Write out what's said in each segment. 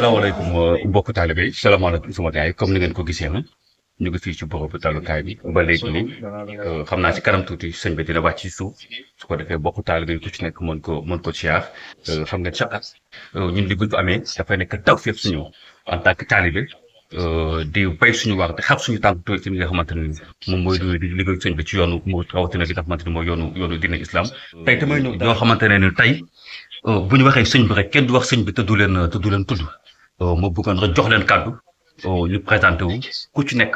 salaamaaleykum mbokk taalibe yi salaamaaleykum sama gars yi comme ni ngeen ko gisee na ñu ngi fii ci bërëbu dalukaay bi ba léegi nii xam naa ci kanam tuuti sëñ bi dina wàcc ci suuf su ko defee mbokk taalibe yi ku ci nekk mën ko siyaar xam nga chaque at ñun li buñ ko amee dafay nekk taw fépp suñu en tant que taalibe di bay suñu wax di xar suñu tànk tuuti ci li nga xamante ne moom mooy di liggéey sëñ bi ci yoonu mu rawatina li nga xamante ne mooy yoonu diine islam tey tamay ñëw ñoo xamante ne ni tey bu ñu waxee sëñ bi rek kenn du wax sëñ bi te du leen tudd ma bëggoon rek jox leen kàddu ñu présenté wu ku ci nekk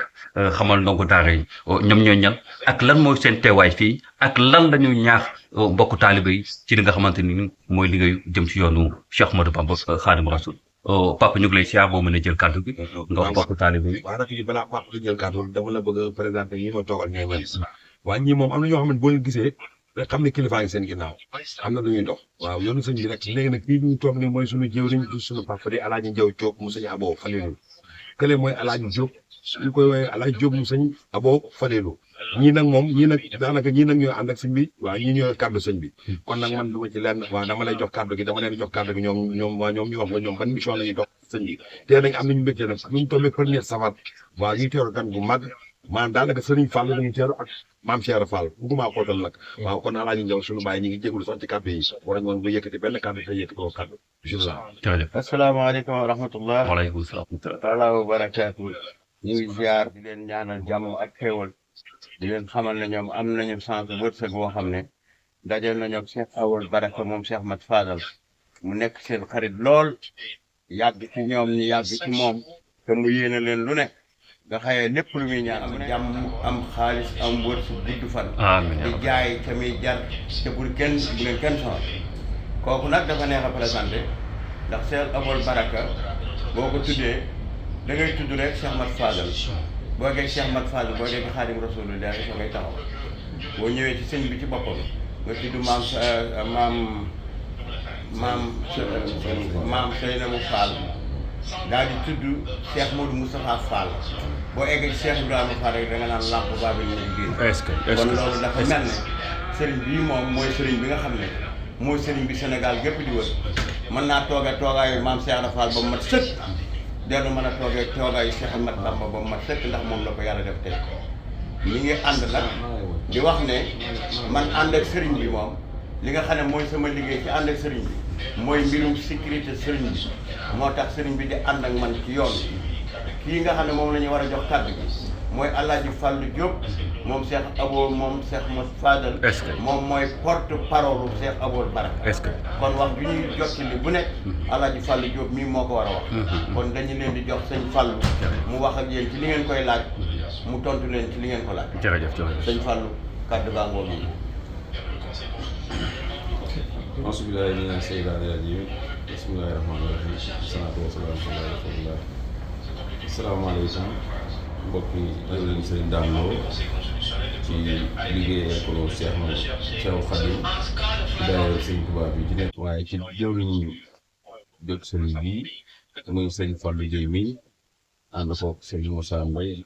xamal ndongo daara yi ñoom ñooy ñan ak lan mooy seen teewaay fii ak lan la ñu ñaax mbokku taalibe yi ci li nga xamante ni mooy liggéey jëm ci yoonu Cheikh Ahmadou Bamba Khadimu Rasul papa ñu ngi lay siyaar boo mën a jël kàddu gi nga wax mbokku taalibe yi. waaw nag balaa papa di jël kàddu dama la bëgg a présenté ñi ma toogal ñooy mel waaye ñii moom am na ñoo xam ne boo leen gisee rek xam ne kilifaa ngi seen ginnaaw am na lu ñuy dox waaw yoonu sëñ bi rek léegi nag kii ñu toog ni mooy suñu jëwriñ suñu papa di Alaaji Njaw Jóob mu sëñ Abo Falilu kële mooy Alaaji Jóob ñu koy woowee Alaaji Jóob mu sëñ Abo Falilu ñii nag moom ñii nag daanaka ñii nag ñoo ànd ak sëñ bi waaw ñii ñooy kàddu sëñ bi kon nag man du ma ci lenn waaw dama lay jox kàddu gi dama leen jox kàddu gi ñoom ñu wax nga ñoom ban mission la ñuy dox sëñ bi te nañ am nañu mbégte nag ñu tombé premier safar waaw ñuy teeru gan bu mag maanaam daanaka Sëriñ Fall lañu teeru ak maam Cheikh Fall bugguma xóotal nag waaw kon Alaaji Njaw suñu bàyyi ñi ngi jégalu sax ci kàddu yi war nañ nga yëkkati benn kàddu te yëkkati ko kàddu bisimilah. jërëjëf asalaamaaleykum wa rahmatullah waaleykum salaam taala wa barakaatu ñu ngi ziar di leen ñaanal jàmm ak xéewal di leen xamal ne ñoom am nañu chance wërsëg boo xam ne dajal nañu ak Cheikh Awal Baraka moom Cheikh Mat Fadal mu nekk seen xarit lool yàgg ci ñoom ñi yàgg ci moom te mu yéene leen lu ne nga xëyee lépp lu muy ñaan am jàmm am xaalis am wërsëg gudd fan di jaay ca muy jar te bu leen kenn sonal kooku nag dafa neex a présenté ndax Cheikh Awal Baraka boo ko tuddee da ngay tudd rek Cheikh Mat Fadal boo gee Cheikh Mat Fadal boo gee Xaadim Rasulullah soo ngay taxaw boo ñëwee ci sëñ bi ci boppam nga tudd maam Seynabou Fall daal di tudd Cheikh Modou Moustapha Fall boo eggee ci Cheikh Ibrahima Fall rek da nga naan lamp baabi ñu génn kon loolu dafa mel ne sëriñ bii moom mooy sëriñ bi nga xam ne mooy sëriñ bi Sénégal gépp di wër mën naa toogaayu maam Cheikh Ibra Fall ba mu mat sëkk dellu mën a toogaayu Cheikh Ahmad Bamba ba mu mat sëkk ndax moom la ko yàlla def tey ñi ngi ànd nag di wax ne man ànd ak sëriñ bi moom li nga xam ne mooy sama liggéey ci ànd ak sëriñ bi mooy mbirum sécurité sëriñ bi moo tax sëriñ bi di ànd ak man ci yoon kii nga xam ne moom la ñu war a jox kàddu gi mooy Alaaji Fàllu Diop moom Cheikh Abo moom Cheikh Mat Fadal moom mooy porte parole Cheikh Abo Baraka kon wax ju ñuy jottali bu nekk Alaaji Fàllu Diop mii moo ko war a wax kon dañu leen di jox sëñ Fàllu mu wax ak yéen ci li ngeen koy laaj mu tontu leen ci li ngeen ko laaj jërëjëf sëñ Fàllu kàddu gaa ngoo mi Bismillahi mina shaytaani rajiim bismillahi rahmaani rahiim salaatu wa salaam ala rasulillah asalaamaaleykum mbokk yi ñëw leen sëriñ Dame Lo ci liggéeyee ko Cheikh Khadim ci daayira sëriñ Tuubaa bi ci nekk waaye ci jëwriñ jot sëriñ bi muy sëriñ Fallou Dieye mi ànd ko sëriñ Moussa Mbaye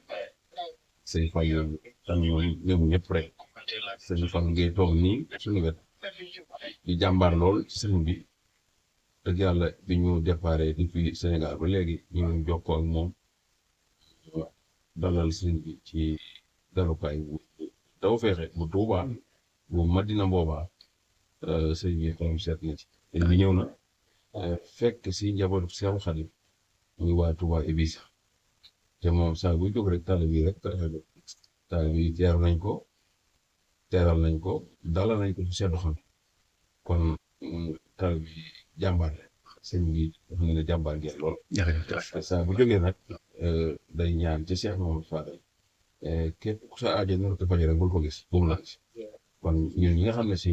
sëriñ Fallou tam ñoom ñëpp rek sëriñ Fallou ngay toog nii suñu wet di jàmbaar lool ci sëriñ bi dëgg yàlla bi ñu déparé depuis Sénégal ba léegi ñu ngi jokkoo ak moom dalal sëriñ bi ci dalukaay bu daw feexe bu Tuubaa bu Madina boobaa sëriñ bi xolam seet na ci bi ñëw na fekk si njabootu Seexu Xaadim muy waa Tuubaa Ibisa te moom saa bu jóg rek taalibe yi rek taalibe yi teeral nañ ko dalal nañ ko ci seddu xam kon taalibe yi jàmbaar sëñ bi dafa ne jàmbaar ngeen lool saa bu jógee nag day ñaan ci Cheikh Mamadou Fadal képp ku sa aajo nar ko faj rek bul ko gis bu mu la kon ñun ñi nga xam ne si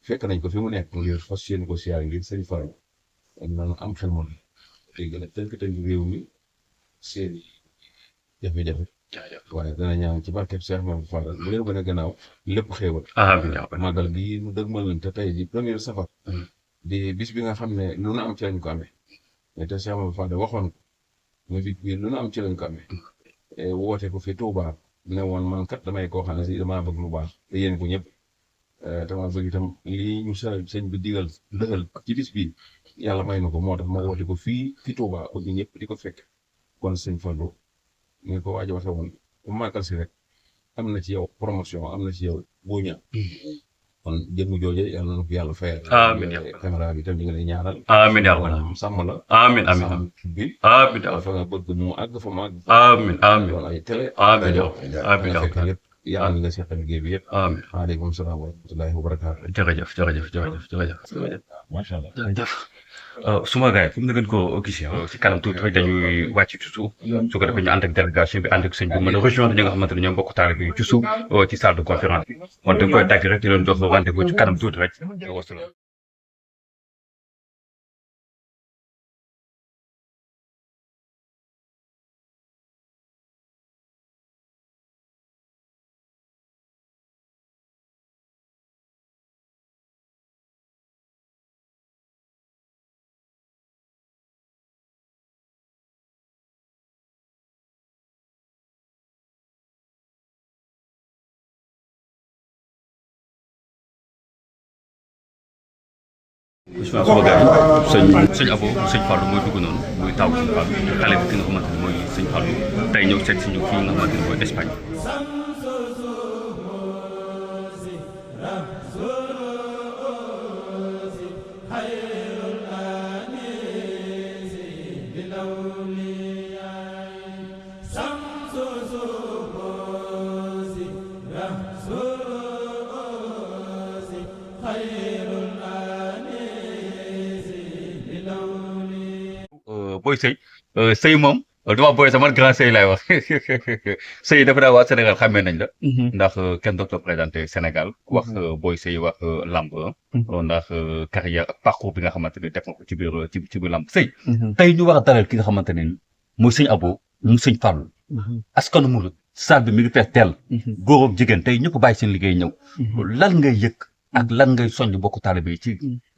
fekk nañ ko fi mu nekk ngir fas yéene ko siyaar ngir sëñ Fall nanu am xel moom te gën a tënk réew mi seen jafe-jafe waaye dana ñaan ci barkeb Cheikh Mamadou Fadal bu leen gën a gannaaw lépp xéewal màggal gi mu dëgmal lañ te tey di premier safar di bis bi nga xam ne lu na am ci lañ ko amee mais te Cheikh Mamadou Fadal waxoon ko muy bis bi lu na am ci lañ ko amee woote ko fi Touba ne woon man kat damay koo xam ne si damaa bëgg lu baax te yéen ko ñëpp dama bëgg itam lii ñu sëñ bi digal dëgal ci bis bi yàlla may na ko moo tax ma woote ko fii fi Touba bëgg ñëpp di ko fekk kon sëñ Fallou ni ko waaj a waxee woon bu màggal si rek am na ci yow promotion am na ci yow boo ña kon jëmm jooje yàlla na ko yàlla fayal. amiin caméra bi itam ñu ngi lay ñaanal. amiin yaa rabbal sàmm la. amiin amiin bi amiin fa nga bëgg mu àgg fa mu àgg. amiin amiin wala ay télé. amiin amiin yëpp yàlla nga seqal liggéey bi yëpp. amiin waaleykum salaam wa rahmatullahi wa barakaatu. jërëjëf macha allah jërëjëf suma gars yi comme na ngeen ko gisee ci kanam tuuti rek dañuy wàcc ci suuf su ko defee ñu ànd ak délégation bi ànd ak sëñ bi mën a rejoindre ñi nga xamante ne ñoom bokk taalibe bi ci suuf ci salle de conférence bi kon dañ koy dagg rek di leen jox rendez-vous ci kanam tuuti rek wasalaam. Ousmane sama gars yi sëñ Abo sëñ Fallou mooy dugg noonu muy taw sëñ Fallou xale bi ki nga xamante ne mooy sëñ Fallou tey ñëw seet si ñu fii nga xamante ne mooy Espagne. booy sëy moom dama booy sama grand sëy laay wax sëy dafa daa waa Sénégal xàmmee nañ la ndax kenn doog la présenté Sénégal wax booy sëy wax lamb ndax carrière ak parcours bi nga xamante ne def nga ko ci biir lamb sëy tey ñu war a dalal ki nga xamante ne mooy sëñ Abo mu sëñ Fallou askanu murid salle bi mi ngi fees teel góor ak jigéen tey ñëpp bàyyi seen liggéey ñëw lan ngay yëg ak lan ngay soññ bokku taalibe yi ci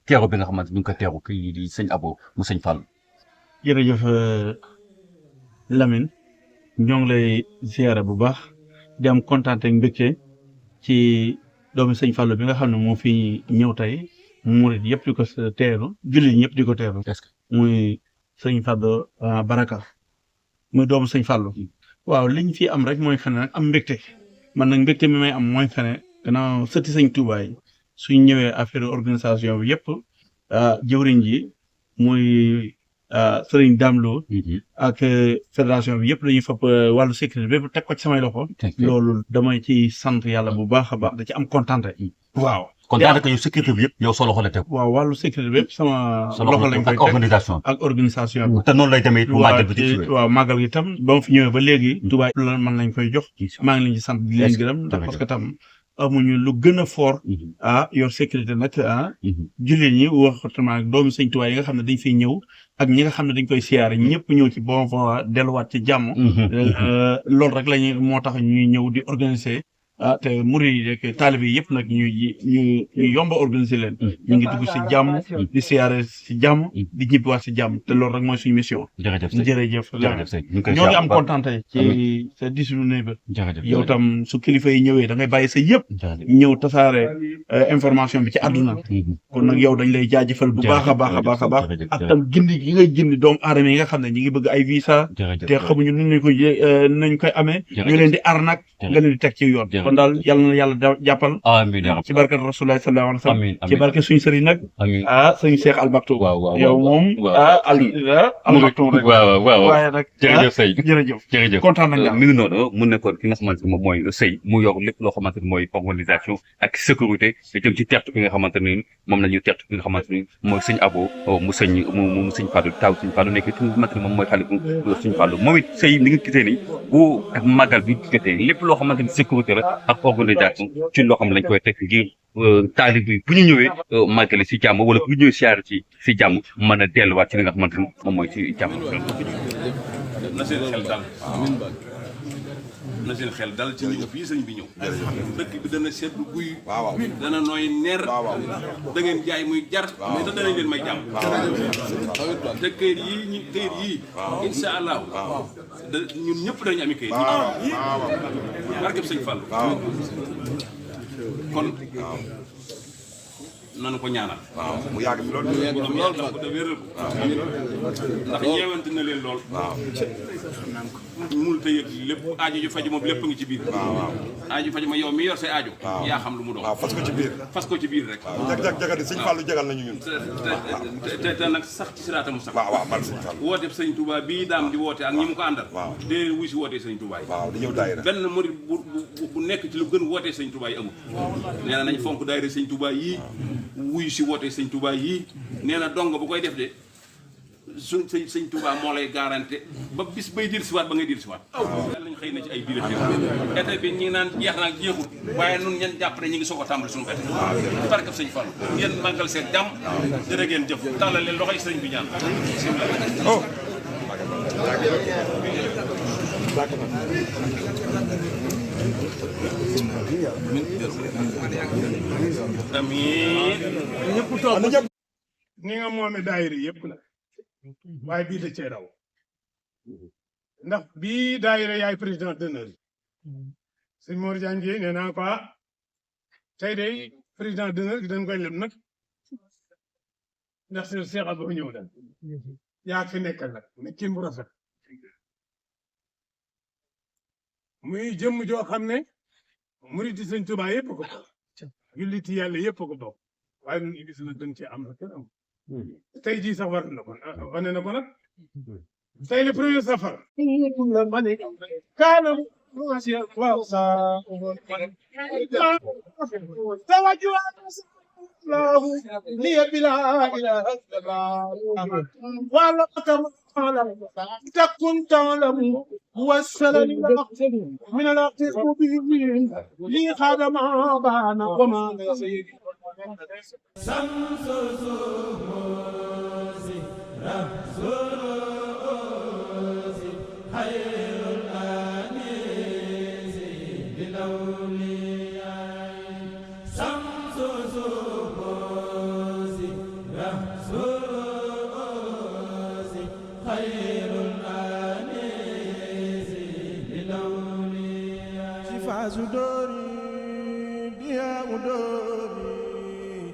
teeru bi nga xamante ñu ngi ko teeru kii di sëñ Abo mu sëñ Fallou. jërëjëf Lamine ñoo ngi lay ziare bu baax di am kontaan ak mbégte ci doomi sëñ Fallou bi nga xam ne moo fi ñëw tey murid yëpp di ko teeru jullit ñëpp di ko teeru muy sëñ Fallou Baraka muy doomu sëñ Fallou waaw liñ fi am rek mooy xane nag am mbégte man nag mbégte mi may am mooy xane gannaaw sëti sëñ Touba yi suñ ñëwee affaire organisation bi yëpp jëwriñ ji muy Sëriñ Damlo ak fédération bi yëpp dañuy fab wàllu sécurité bépp teg ko ci samay loxo loolu damay ci sant yàlla bu baax a baax da ci am kontaan waaw kon daanaka yow sécurité bi yëpp yow soo loxo la teg waaw wàllu sécurité bépp sama loxo lañ koy teg ak organisation bi te noonu lay demee màggal bi waaw màggal gi tam ba mu fi ñëwee ba léegi Touba lan man lañ koy jox maa ngi leen ci sant di leen gërëm ndax parce que tam amuñu lu gën a fort yor sécurité nag jullit ñi waxatuma ak doomi sëñ Tuubaa yi nga xam ne dañ fiy ñëw ak ñi nga xam ne dañ koy siyaare ñëpp ñëw ci bon va delluwaat ci jàmm loolu rek lañu moo tax ñuy ñëw di organiser te murid yi rek taalibe yi yëpp nag ñu yomba organiser leen ñu ngi dugg si jàmm di siyaare si jàmm di ñibbiwaat si jàmm te loolu rek mooy suñu mission jërëjëf ñoo ngi am kontaan ci sa disilu ne ba yow tam su kilifa yi ñëwee da ngay bàyyi sa yëpp ñëw tasaare information bi ci àdduna kon nag yow dañ lay jaajëfal bu baax a baax a baax a baax ak tam gindi gi ngay gindi doomu aadama yi nga xam ne ñi ngi bëgg ay visa te xamuñu nañ koy amee ñu leen di arnaque nga leen di teg ci yoon kon daal yàlla na yàlla jàppal ci barke rasulullah sallallahu alayhi wa sallam ci barke suñu sëriñ nag suñu Cheikh Al Maktoum yow moom Al Maktoum rek waaw waaye nag jërëjëf sëy jërëjëf kontaan nañ mi ngi noonu mu nekkoon ki nga xamante ne moom mooy sëy mu yor lépp loo xamante ne mooy organisation ak sécurité jëm ci tertu bi nga xamante ne moom la ñuy tertu bi nga xamante ne mooy sëñ Abo mu sëñ Fallou taw sëñ Fallou nekk ki nga xamante ne moom mooy xale bu sëñ Fallou moom it sëy ni nga gisee ni bu ak màggal bi gisee lépp loo xamante ne sécurité la ak organisation ci loo xam ne lañ koy teg ngir taalib bi bu ñu ñëwee màggale si jàmm wala bu ñu ñëwee siyaare ci si jàmm mën a delluwaat ci li nga xamante ne moom mooy si jàmm. na seen xel dal na seen xel dal ci ñëw fii sëñ bi ñëw dëkk bi dana seddu guy dana nooy ner da ngeen jaay muy jar mais te danañ leen may jàmm te këyit yii insha allah ñun ñëpp dañu ami këyit barkeb sëñ Fall kon nanu ko ñaanal. waaw mu yàgg fi loolu. loolu dafa ko wéral ko. ndax ñeewante na leen lool. waaw. mënul te yëg lépp aajo ju faju moom lépp ngi ci biir. waaw. aajo faju ma yow mi yor say aajo. yaa xam lu mu doon. waaw fas ko ci biir. fas ko ci biir rek. waaw jagal sëñ Fallou jagal nañu ñun. te nag sax ci siraata mu sax. waaw man sëñ Fallou. woote sëñ Touba bii daam di woote ak ñi mu ko àndal. waaw dee wuy si wootee sëñ Touba yi. waaw di ñëw daayira. benn murid bu nekk ci lu gën wootee sëñ Touba yi amul. nee na nañ fonk daayira sëñ Touba yii wuy si wootee sëñ Touba yii nee na dong bu koy def de sëñ Touba moo lay garanté ba bis bay dir siwaat ba ngay dir siwaat. yàlla nañ xëy na ci ay biir été bi ñi ngi naan jeex na ak jeexul waaye nun ñen jàpp ne ñi ngi soog a tàmbali suñu été barkab sëñ Fallou ngeen màggal seen jàmm jërë ngeen jëf tàllal leen loxoy sëriñ bi ñaan amiin ñëpp toog ni nga moome daayira yëpp nag waaye bii da cee raw ndax bii daayira yaay président d'honneur sëñ Mor Diagne Guèye nee naa ko tey de président d'honneur gi dañ koy leb nag ndax seen Cheikh Abdou ñëw daal yaa fi nekkal nag nekkin bu rafet muy jëmm joo xam ne muriti sëñ Tuubaa yëpp ko bokk julliti yàlla yëpp ko bokk waaye ñun Ibis nag dañ cee am na kenn am tey jii sax war na ko wane na ko nag tey le premier safar kaana waaw الله لي بلا إله إلا الله ولا تمام تكن تعلم هو السلام من الأقصى به لي خدم بانا وما سيد شمس زوزي رمزوزي خير الأنيس للأولياء شمس زوزي رمزوزي خير الأنيس للأولياء شفاء صدوري ضياء دوري